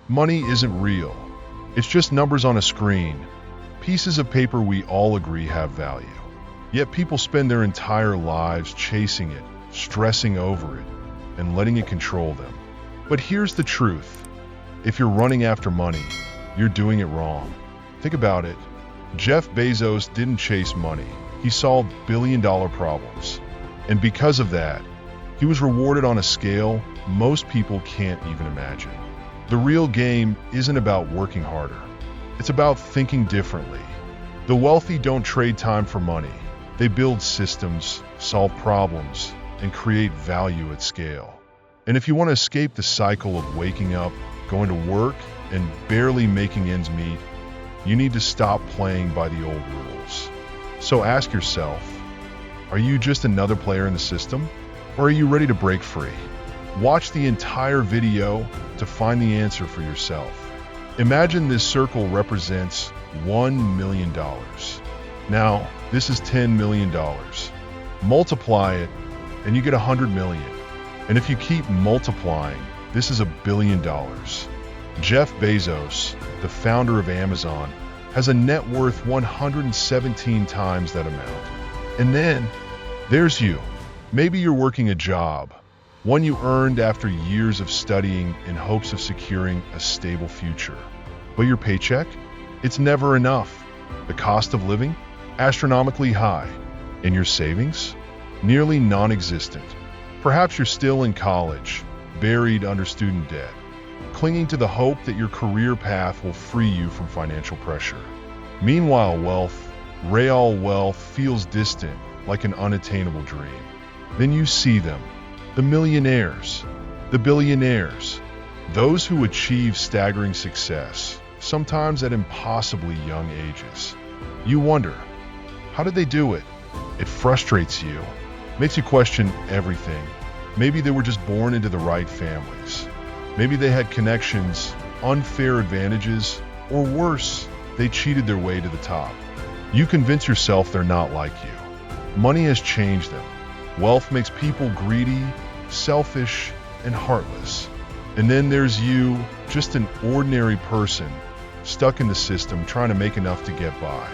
Money isn't real. It's just numbers on a screen, pieces of paper we all agree have value. Yet people spend their entire lives chasing it, stressing over it, and letting it control them. But here's the truth. If you're running after money, you're doing it wrong. Think about it. Jeff Bezos didn't chase money. He solved billion-dollar problems. And because of that, he was rewarded on a scale most people can't even imagine. The real game isn't about working harder. It's about thinking differently. The wealthy don't trade time for money. They build systems, solve problems, and create value at scale. And if you want to escape the cycle of waking up, going to work, and barely making ends meet, you need to stop playing by the old rules. So ask yourself, are you just another player in the system? Or are you ready to break free? Watch the entire video to find the answer for yourself. Imagine this circle represents $1 million. Now, this is $10 million. Multiply it, and you get 100 million. And if you keep multiplying, this is $1 billion. Jeff Bezos, the founder of Amazon, has a net worth 117 times that amount. And then, there's you. Maybe you're working a job, one you earned after years of studying in hopes of securing a stable future. But your paycheck? It's never enough. The cost of living? Astronomically high. And your savings? Nearly non-existent. Perhaps you're still in college, buried under student debt, clinging to the hope that your career path will free you from financial pressure. Meanwhile, real wealth feels distant, like an unattainable dream. Then you see them, the millionaires, the billionaires, those who achieve staggering success, sometimes at impossibly young ages. You wonder, how did they do it? It frustrates you, makes you question everything. Maybe they were just born into the right families. Maybe they had connections, unfair advantages, or worse, they cheated their way to the top. You convince yourself they're not like you. Money has changed them. Wealth makes people greedy, selfish, and heartless. And then there's you, just an ordinary person, stuck in the system trying to make enough to get by.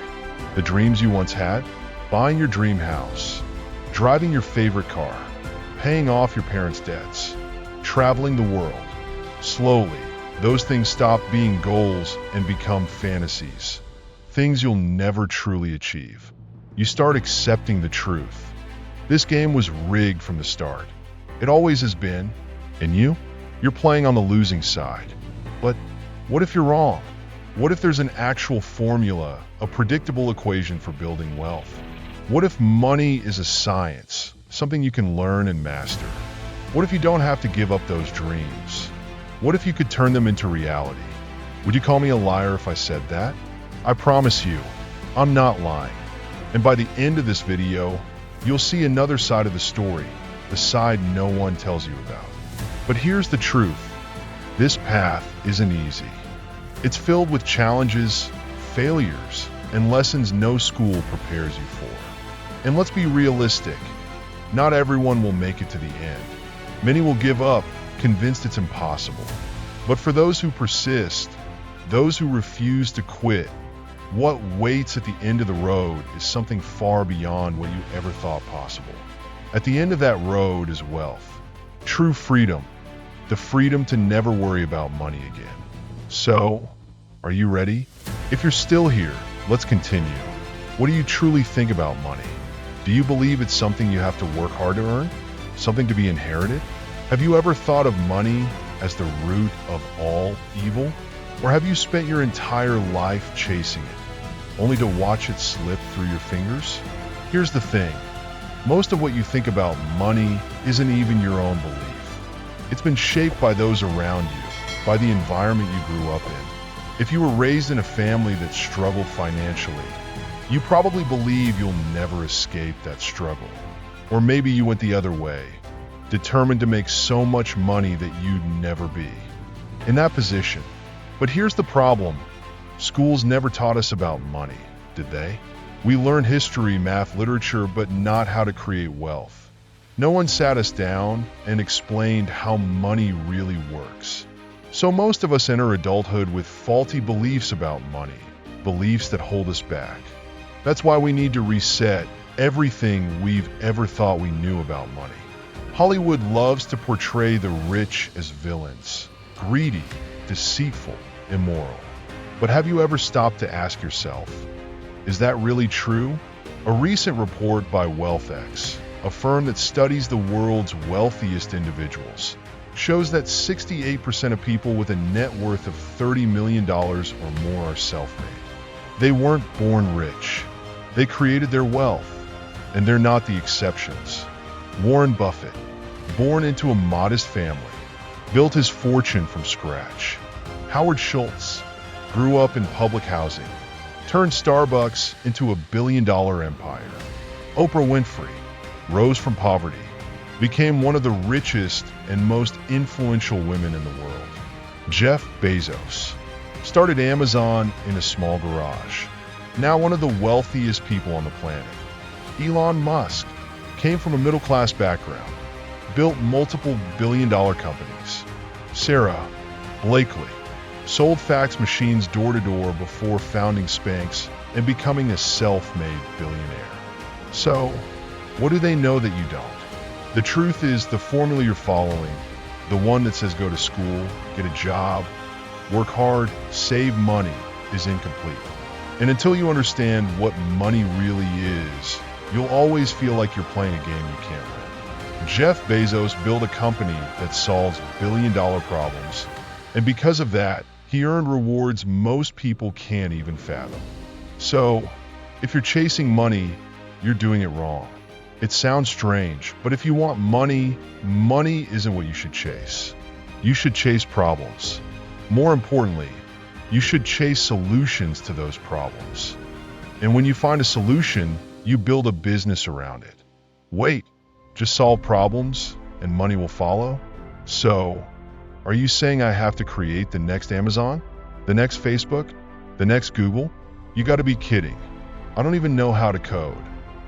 The dreams you once had? Buying your dream house, driving your favorite car, paying off your parents' debts, traveling the world. Slowly, those things stop being goals and become fantasies. Things you'll never truly achieve. You start accepting the truth. This game was rigged from the start. It always has been. And you're playing on the losing side. But what if you're wrong? What if there's an actual formula, a predictable equation for building wealth? What if money is a science, something you can learn and master? What if you don't have to give up those dreams? What if you could turn them into reality? Would you call me a liar if I said that? I promise you, I'm not lying. And by the end of this video, you'll see another side of the story, the side no one tells you about. But here's the truth. This path isn't easy. It's filled with challenges, failures, and lessons no school prepares you for. And let's be realistic. Not everyone will make it to the end. Many will give up, convinced it's impossible. But for those who persist, those who refuse to quit, what waits at the end of the road is something far beyond what you ever thought possible. At the end of that road is wealth, true freedom, the freedom to never worry about money again. So, are you ready? If you're still here, let's continue. What do you truly think about money? Do you believe it's something you have to work hard to earn? Something to be inherited? Have you ever thought of money as the root of all evil? Or have you spent your entire life chasing it, only to watch it slip through your fingers? Here's the thing. Most of what you think about money isn't even your own belief. It's been shaped by those around you, by the environment you grew up in. If you were raised in a family that struggled financially, you probably believe you'll never escape that struggle. Or maybe you went the other way, determined to make so much money that you'd never be in that position. But here's the problem. Schools never taught us about money, did they? We learned history, math, literature, but not how to create wealth. No one sat us down and explained how money really works. So most of us enter adulthood with faulty beliefs about money, beliefs that hold us back. That's why we need to reset everything we've ever thought we knew about money. Hollywood loves to portray the rich as villains, greedy, deceitful, immoral. But have you ever stopped to ask yourself, is that really true? A recent report by WealthX, a firm that studies the world's wealthiest individuals, shows that 68% of people with a net worth of $30 million or more are self-made. They weren't born rich. They created their wealth, and they're not the exceptions. Warren Buffett, born into a modest family, built his fortune from scratch. Howard Schultz grew up in public housing, turned Starbucks into a billion-dollar empire. Oprah Winfrey rose from poverty, became one of the richest and most influential women in the world. Jeff Bezos started Amazon in a small garage, now one of the wealthiest people on the planet. Elon Musk came from a middle-class background, built multiple billion-dollar companies. Sarah Blakely sold fax machines door-to-door before founding Spanx and becoming a self-made billionaire. So, what do they know that you don't? The truth is, the formula you're following, the one that says go to school, get a job, work hard, save money, is incomplete. And until you understand what money really is, you'll always feel like you're playing a game you can't win. Jeff Bezos built a company that solves billion-dollar problems, and because of that, he earned rewards most people can't even fathom. So, if you're chasing money, you're doing it wrong. It sounds strange, but if you want money, money isn't what you should chase. You should chase problems. More importantly, you should chase solutions to those problems. And when you find a solution, you build a business around it. Wait, just solve problems and money will follow? So, are you saying I have to create the next Amazon? The next Facebook? The next Google? You gotta be kidding. I don't even know how to code.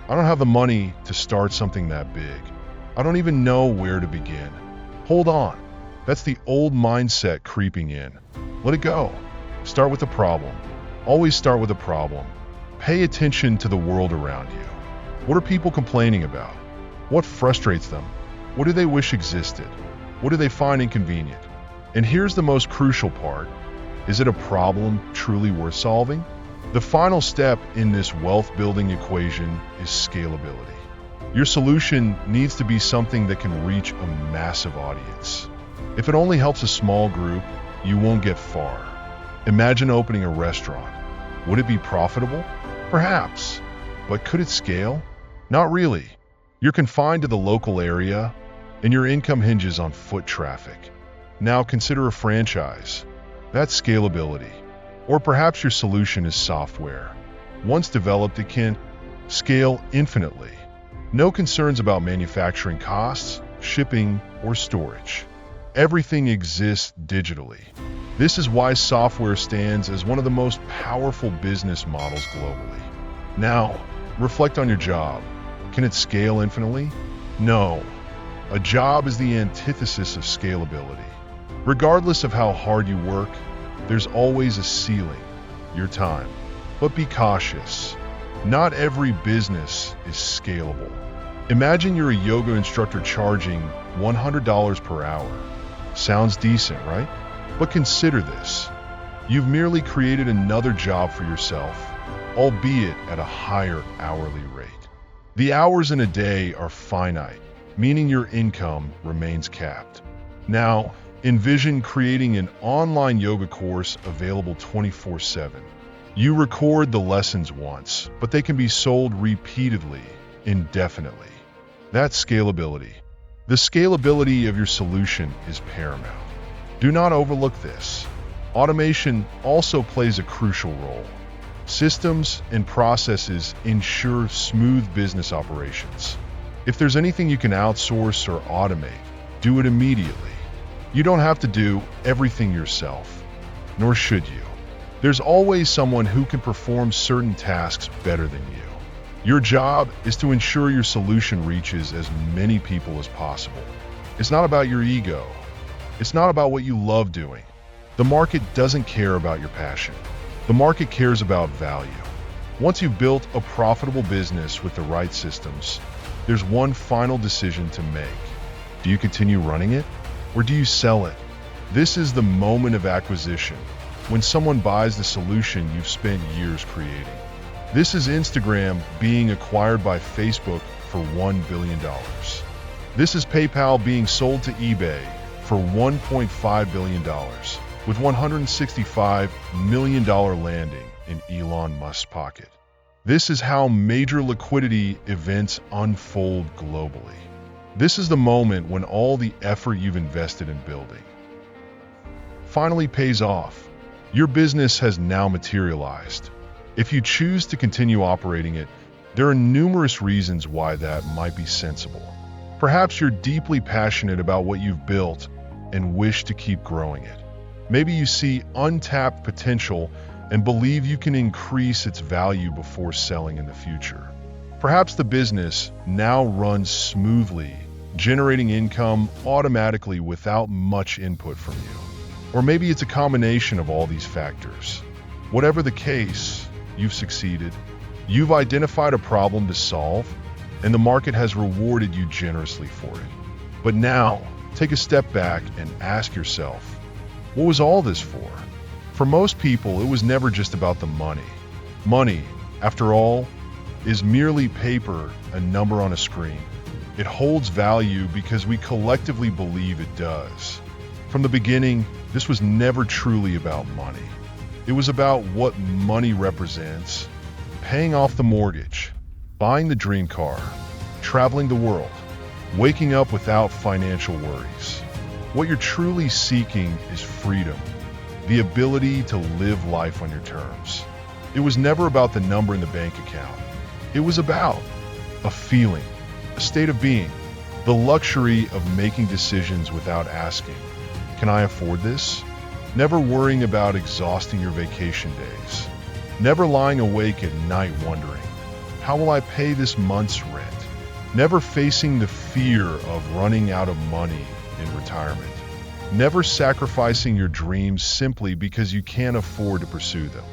I don't have the money to start something that big. I don't even know where to begin. Hold on. That's the old mindset creeping in. Let it go. Start with a problem. Always start with a problem. Pay attention to the world around you. What are people complaining about? What frustrates them? What do they wish existed? What do they find inconvenient? And here's the most crucial part. Is it a problem truly worth solving? The final step in this wealth-building equation is scalability. Your solution needs to be something that can reach a massive audience. If it only helps a small group, you won't get far. Imagine opening a restaurant. Would it be profitable? Perhaps. But could it scale? Not really. You're confined to the local area, and your income hinges on foot traffic. Now consider a franchise. That's scalability. Or perhaps your solution is software. Once developed, it can scale infinitely. No concerns about manufacturing costs, shipping, or storage. Everything exists digitally. This is why software stands as one of the most powerful business models globally. Now, reflect on your job. Can it scale infinitely? No. A job is the antithesis of scalability. Regardless of how hard you work, there's always a ceiling, your time. But be cautious. Not every business is scalable. Imagine you're a yoga instructor charging $100 per hour. Sounds decent, right? But consider this. You've merely created another job for yourself, albeit at a higher hourly rate. The hours in a day are finite, meaning your income remains capped. Now, envision creating an online yoga course available 24/7. You record the lessons once, but they can be sold repeatedly, indefinitely. That's scalability. The scalability of your solution is paramount. Do not overlook this. Automation also plays a crucial role. Systems and processes ensure smooth business operations. If there's anything you can outsource or automate, do it immediately. You don't have to do everything yourself, nor should you. There's always someone who can perform certain tasks better than you. Your job is to ensure your solution reaches as many people as possible. It's not about your ego. It's not about what you love doing. The market doesn't care about your passion. The market cares about value. Once you've built a profitable business with the right systems, there's one final decision to make. Do you continue running it, or do you sell it? This is the moment of acquisition, when someone buys the solution you've spent years creating. This is Instagram being acquired by Facebook for $1 billion. This is PayPal being sold to eBay for $1.5 billion, with $165 million landing in Elon Musk's pocket. This is how major liquidity events unfold globally. This is the moment when all the effort you've invested in building finally pays off. Your business has now materialized. If you choose to continue operating it, there are numerous reasons why that might be sensible. Perhaps you're deeply passionate about what you've built and wish to keep growing it. Maybe you see untapped potential and believe you can increase its value before selling in the future. Perhaps the business now runs smoothly, generating income automatically without much input from you. Or maybe it's a combination of all these factors. Whatever the case, you've succeeded. You've identified a problem to solve, and the market has rewarded you generously for it. But now, take a step back and ask yourself, what was all this for? For most people, it was never just about the money. Money, after all, is merely paper, a number on a screen. It holds value because we collectively believe it does. From the beginning, this was never truly about money. It was about what money represents: paying off the mortgage, buying the dream car, traveling the world, waking up without financial worries. What you're truly seeking is freedom, the ability to live life on your terms. It was never about the number in the bank account. It was about a feeling, a state of being, the luxury of making decisions without asking, can I afford this? Never worrying about exhausting your vacation days. Never lying awake at night wondering, how will I pay this month's rent? Never facing the fear of running out of money in retirement. Never sacrificing your dreams simply because you can't afford to pursue them.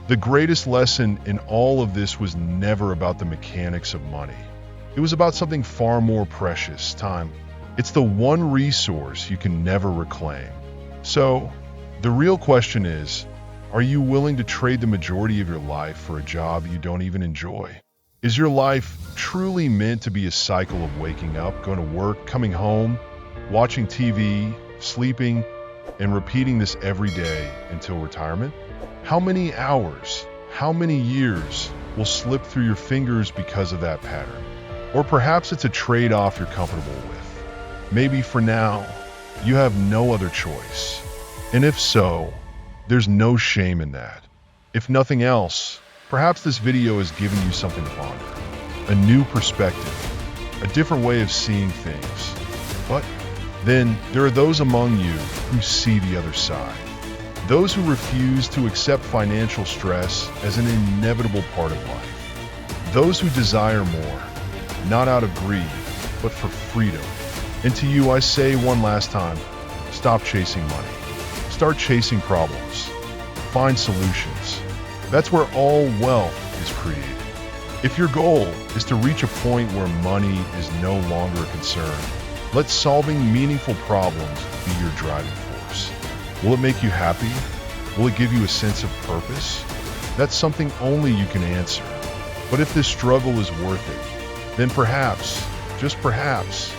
The greatest lesson in all of this was never about the mechanics of money. It was about something far more precious: time. It's the one resource you can never reclaim. So, the real question is, are you willing to trade the majority of your life for a job you don't even enjoy? Is your life truly meant to be a cycle of waking up, going to work, coming home, watching TV, sleeping, and repeating this every day until retirement? How many hours, how many years will slip through your fingers because of that pattern? Or perhaps it's a trade-off you're comfortable with. Maybe for now, you have no other choice. And if so, there's no shame in that. If nothing else, perhaps this video has given you something to ponder. A new perspective, a different way of seeing things. But then there are those among you who see the other side. Those who refuse to accept financial stress as an inevitable part of life. Those who desire more, not out of greed, but for freedom. And to you, I say one last time, stop chasing money. Start chasing problems. Find solutions. That's where all wealth is created. If your goal is to reach a point where money is no longer a concern, let solving meaningful problems be your driving force. Will it make you happy? Will it give you a sense of purpose? That's something only you can answer. But if this struggle is worth it, then perhaps, just perhaps,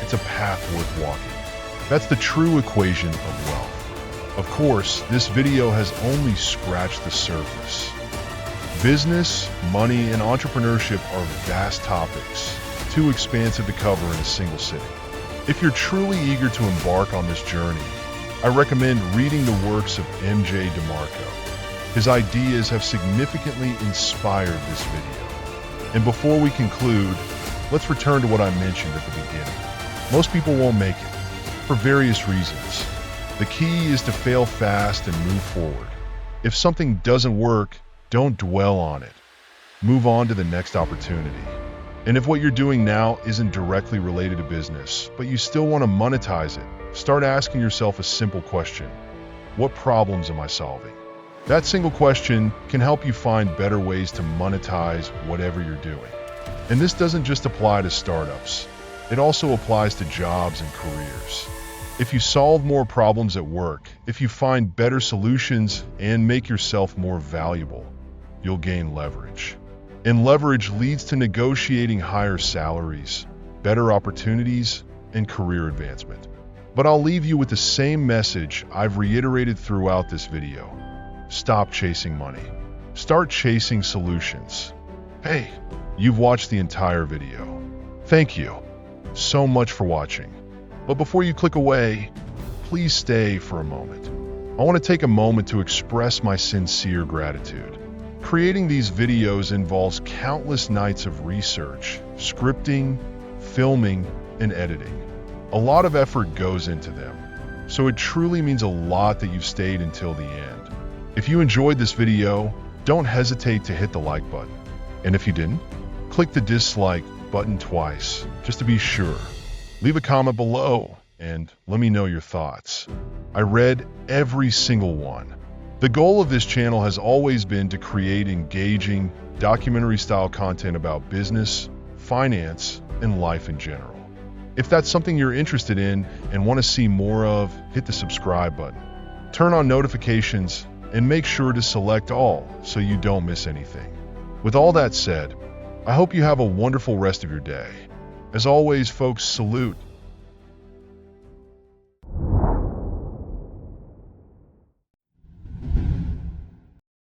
it's a path worth walking. That's the true equation of wealth. Of course, this video has only scratched the surface. Business, money, and entrepreneurship are vast topics, too expansive to cover in a single sitting. If you're truly eager to embark on this journey, I recommend reading the works of M.J. DeMarco. His ideas have significantly inspired this video. And before we conclude, let's return to what I mentioned at the beginning. Most people won't make it, for various reasons. The key is to fail fast and move forward. If something doesn't work, don't dwell on it. Move on to the next opportunity. And if what you're doing now isn't directly related to business, but you still want to monetize it, start asking yourself a simple question. What problems am I solving? That single question can help you find better ways to monetize whatever you're doing. And this doesn't just apply to startups. It also applies to jobs and careers. If you solve more problems at work, if you find better solutions and make yourself more valuable, you'll gain leverage. And leverage leads to negotiating higher salaries, better opportunities, and career advancement. But I'll leave you with the same message I've reiterated throughout this video. Stop chasing money. Start chasing solutions. Hey, you've watched the entire video. Thank you so much for watching. But before you click away, please stay for a moment. I want to take a moment to express my sincere gratitude. Creating these videos involves countless nights of research, scripting, filming, and editing. A lot of effort goes into them, so it truly means a lot that you've stayed until the end. If you enjoyed this video, don't hesitate to hit the like button. And if you didn't, click the dislike button twice, just to be sure. Leave a comment below and let me know your thoughts. I read every single one. The goal of this channel has always been to create engaging, documentary-style content about business, finance, and life in general. If that's something you're interested in and want to see more of, hit the subscribe button. Turn on notifications and make sure to select all so you don't miss anything. With all that said, I hope you have a wonderful rest of your day. As always, folks, salute.